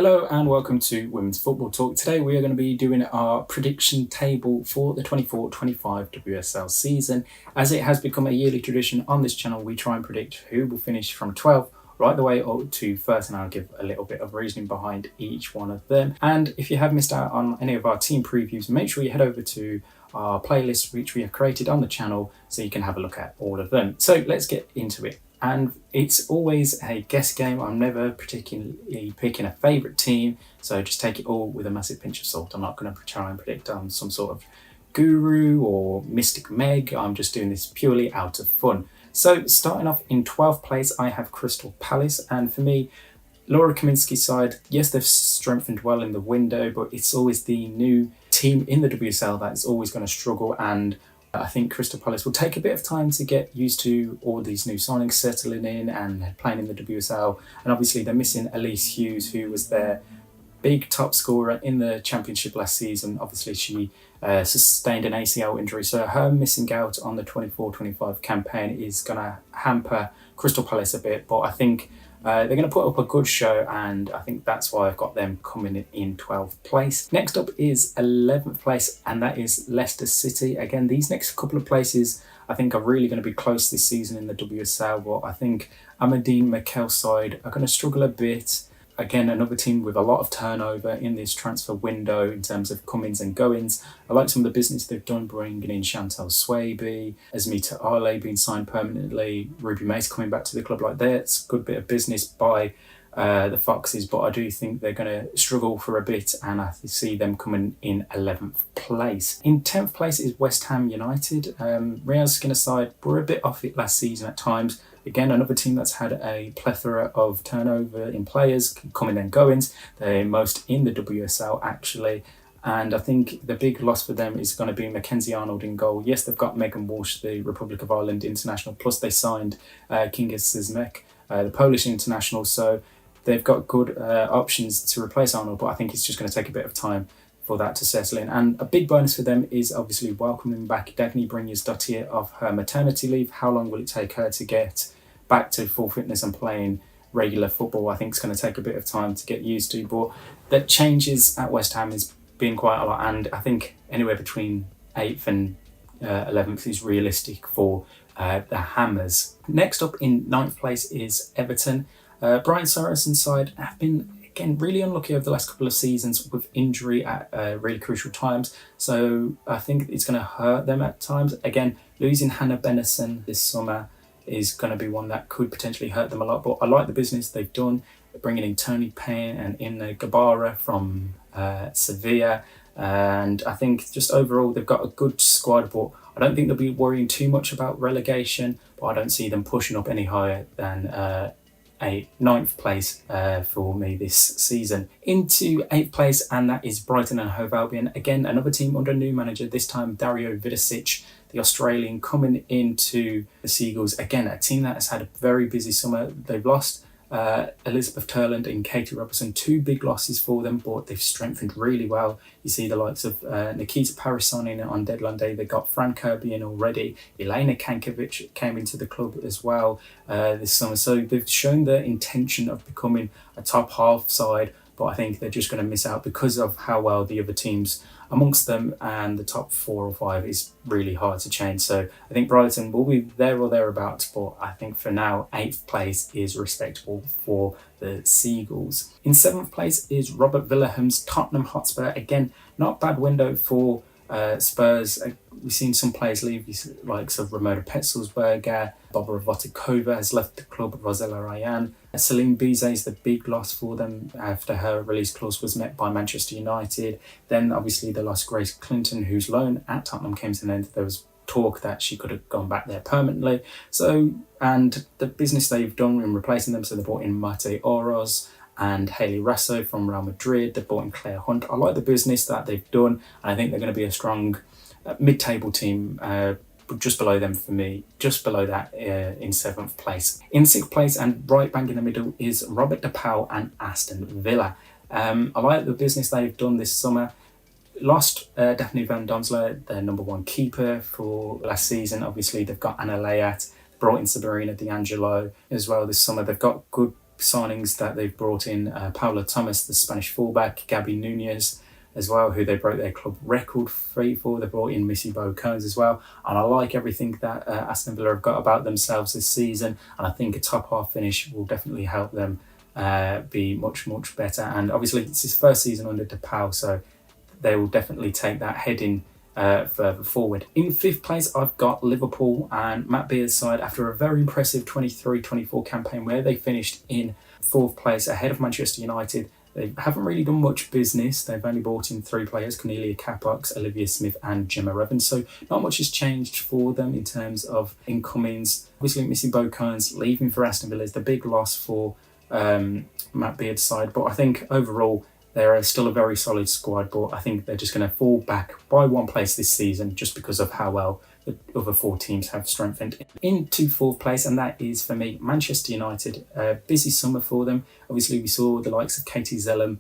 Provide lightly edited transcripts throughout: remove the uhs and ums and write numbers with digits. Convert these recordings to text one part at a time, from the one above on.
Hello and welcome to Women's Football Talk. Today we are going to be doing our prediction table for the 24-25 WSL season. As it has become a yearly tradition on this channel, we try and predict who will finish from 12th right the way up to first, and I'll give a little bit of reasoning behind each one of them. And if you have missed out on any of our team previews, make sure you head over to our playlist which we have created on the channel so you can have a look at all of them. So let's get into it. And it's always a guess game. I'm never particularly picking a favourite team, so just take it all with a massive pinch of salt. I'm not going to try and predict I'm some sort of guru or Mystic Meg. I'm just doing this purely out of fun. So starting off in 12th place, I have Crystal Palace. And for me, Laura Kaminsky's side, yes, they've strengthened well in the window, but it's always the new team in the WSL that is always going to struggle. And I think Crystal Palace will take a bit of time to get used to all these new signings settling in and playing in the WSL. And obviously they're missing Elise Hughes, who was their big top scorer in the championship last season. Obviously she sustained an ACL injury, so her missing out on the 24-25 campaign is going to hamper Crystal Palace a bit. But I think they're going to put up a good show, and I think that's why I've got them coming in 12th place. Next up is 11th place, and that is Leicester City. Again, these next couple of places I think are really going to be close this season in the WSL, but I think Amadine McKell's side are going to struggle a bit. Again, another team with a lot of turnover in this transfer window in terms of comings and goings. I like some of the business they've done, bringing in Chantal Swaby, Esmita Ale being signed permanently, Ruby Mace coming back to the club. Like that's a good bit of business by the Foxes, but I do think they're going to struggle for a bit, and I see them coming in 11th place. In 10th place is West Ham United. Real Skinner side were a bit off it last season at times. Again, another team that's had a plethora of turnover in players, coming and goings. They're most in the WSL, actually. And I think the big loss for them is going to be Mackenzie Arnold in goal. Yes, they've got Megan Walsh, the Republic of Ireland international, plus they signed Kinga Szymek, the Polish international. So they've got good options to replace Arnold, but I think it's just going to take a bit of time for that to settle in. And a big bonus for them is obviously welcoming back Dagny Brynjas-Dottir off her maternity leave. How long will it take her to get back to full fitness and playing regular football? I think it's going to take a bit of time to get used to, but the changes at West Ham has been quite a lot, and I think anywhere between 8th and 11th is realistic for the Hammers. Next up in 9th place is Everton. Brian Saracens' side have been, again, really unlucky over the last couple of seasons with injury at really crucial times. So I think it's going to hurt them at times. Again, losing Hannah Bennison this summer is going to be one that could potentially hurt them a lot. But I like the business they've done, bringing in Tony Payne and Inna Gabara from Sevilla. And I think just overall they've got a good squad, but I don't think they'll be worrying too much about relegation. But I don't see them pushing up any higher than a 9th place for me this season. Into 8th place, and that is Brighton and Hove Albion. Again, another team under a new manager, this time Dario Vidosic, the Australian, coming into the Seagulls. Again, a team that has had a very busy summer. They've lost Elizabeth Turland and Katie Robertson, two big losses for them, but they've strengthened really well. You see the likes of Nikita Paris signing on deadline day. They got Fran Kirby in already. Elena Kankovic came into the club as well this summer. So they've shown their intention of becoming a top half side, but I think they're just going to miss out because of how well the other teams amongst them, and the top 4 or 5 is really hard to change. So I think Brighton will be there or thereabouts, but I think for now 8th place is respectable for the Seagulls. In 7th place is Robert Villaham's Tottenham Hotspur. Again, not a bad window for Spurs. We've seen some players leave, likes of Ramona Petzelsberger. Barbara Votikova has left the club, Rosella Ryan. Celine Bizet is the big loss for them after her release clause was met by Manchester United. Then obviously they lost Grace Clinton, whose loan at Tottenham came to an end. There was talk that she could have gone back there permanently. So, and the business they've done in replacing them, so they brought in Mate Oroz and Hayley Rasso from Real Madrid. They brought in Claire Hunt. I like the business that they've done, and I think they're going to be a strong mid-table team, just below them for me, just below that in 7th place. In 6th place and right bang in the middle is Robert DePaul and Aston Villa. I like the business they've done this summer. Lost Daphne Van Donsler, their number 1 keeper for last season. Obviously they've got Anna Layat, brought in Sabrina D'Angelo as well this summer. They've got good signings that they've brought in, Paula Thomas, the Spanish fullback, Gabby Nunez as well, who they broke their club record fee for. They brought in Missy Bow-Kearns as well. And I like everything that Aston Villa have got about themselves this season. And I think a top half finish will definitely help them be much, much better. And obviously it's his first season under DePaul, so they will definitely take that heading further forward. In fifth place, I've got Liverpool and Matt Beard's side after a very impressive 23-24 campaign where they finished in fourth place ahead of Manchester United. They haven't really done much business. They've only brought in 3 players, Cornelia Capox, Olivia Smith and Gemma Evans. So not much has changed for them in terms of incomings. Obviously, Missy Bow-Kearns leaving for Aston Villa is the big loss for Matt Beard's side. But I think overall, they're still a very solid squad. But I think they're just going to fall back by 1 place this season just because of how well the other 4 teams have strengthened into fourth place, and that is for me Manchester United. A busy summer for them. Obviously, we saw the likes of Katie Zellum,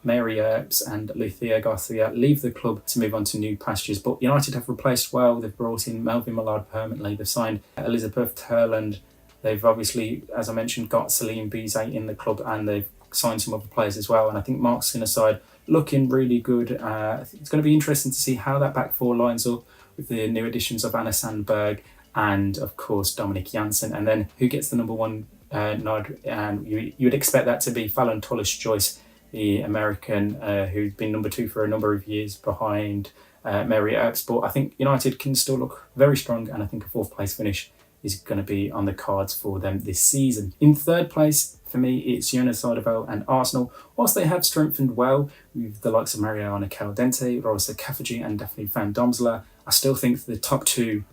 Mary Earps and Lucia Garcia leave the club to move on to new pastures, but United have replaced well. They've brought in Melvin Millard permanently. They've signed Elizabeth Turland. They've obviously, as I mentioned, got Celine Bizet in the club, and they've signed some other players as well. And I think Mark Skinner's side looking really good. It's going to be interesting to see how that back 4 lines up with the new additions of Anna Sandberg and, of course, Dominic Janssen. And then who gets the number 1 nod? And you would expect that to be Fallon Tullis-Joyce, the American, who's been number 2 for a number of years behind Mary Earps. But I think United can still look very strong, and I think a 4th place finish is going to be on the cards for them this season. In third place, for me, it's Jonas Soderveld and Arsenal. Whilst they have strengthened well with the likes of Mariana Caldente, Rosa Caffergy and Daphne van Domselaar, I still think the top 2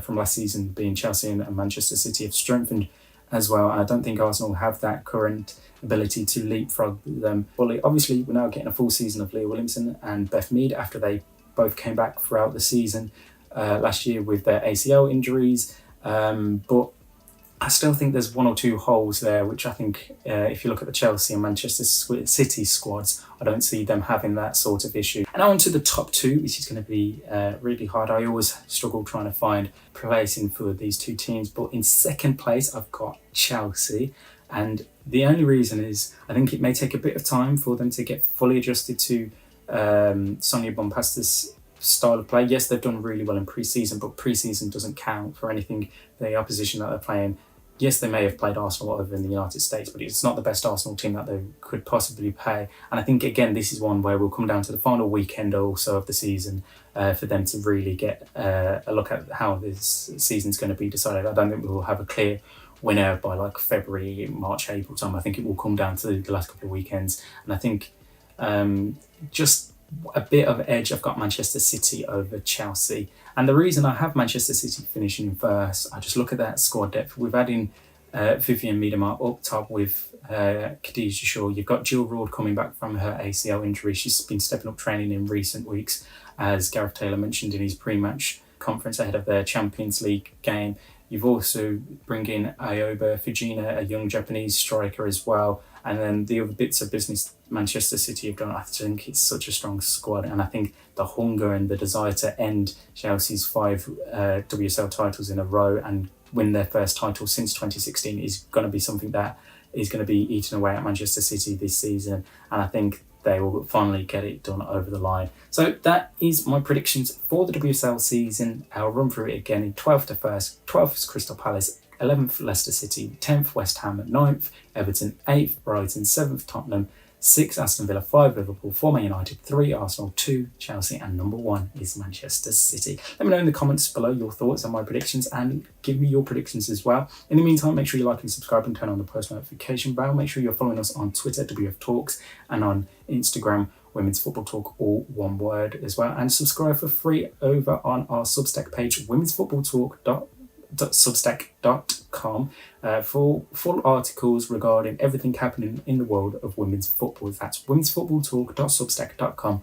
from last season, being Chelsea and Manchester City, have strengthened as well. I don't think Arsenal have that current ability to leapfrog them fully. Obviously, we're now getting a full season of Leah Williamson and Beth Mead after they both came back throughout the season last year with their ACL injuries. But I still think there's 1 or 2 holes there, which I think if you look at the Chelsea and Manchester City squads, I don't see them having that sort of issue. And on to the top 2, which is going to be really hard. I always struggle trying to find placing for these 2 teams. But in second place, I've got Chelsea. And the only reason is I think it may take a bit of time for them to get fully adjusted to Sonia Bompasta's style of play. Yes, they've done really well in pre-season, but pre-season doesn't count for anything. The opposition that they're playing, yes, they may have played Arsenal over in the United States, but it's not the best Arsenal team that they could possibly play. And I think, again, this is one where we'll come down to the final weekend also of the season for them to really get a look at how this season's going to be decided. I don't think we'll have a clear winner by like February, March, April time. I think it will come down to the last couple of weekends. And I think just a bit of edge, I've got Manchester City over Chelsea. And the reason I have Manchester City finishing first, I just look at that squad depth. We've had in Vivian Miedema up top with Khadija Shaw. You've got Jill Roord coming back from her ACL injury. She's been stepping up training in recent weeks, as Gareth Taylor mentioned in his pre-match conference ahead of their Champions League game. You've also bring in Ayoba Fujina, a young Japanese striker as well. And then the other bits of business Manchester City have done. I think it's such a strong squad. And I think the hunger and the desire to end Chelsea's 5 WSL titles in a row and win their first title since 2016 is going to be something that is going to be eaten away at Manchester City this season. And I think they will finally get it done over the line. So that is my predictions for the WSL season. I'll run through it again. In 12th to 1st, 12th is Crystal Palace, 11th Leicester City, 10th West Ham, 9th Everton, 8th Brighton, 7th Tottenham, 6 Aston Villa, 5 Liverpool, 4 Man United, 3 Arsenal, 2 Chelsea, and number 1 is Manchester City. Let me know in the comments below your thoughts on my predictions and give me your predictions as well. In the meantime, make sure you like and subscribe and turn on the post notification bell. Make sure you're following us on Twitter, WF Talks, and on Instagram, Women's Football Talk, all one word as well. And subscribe for free over on our Substack page, womensfootballtalk.substack.com, for full articles regarding everything happening in the world of women's football. That's womensfootballtalk.substack.com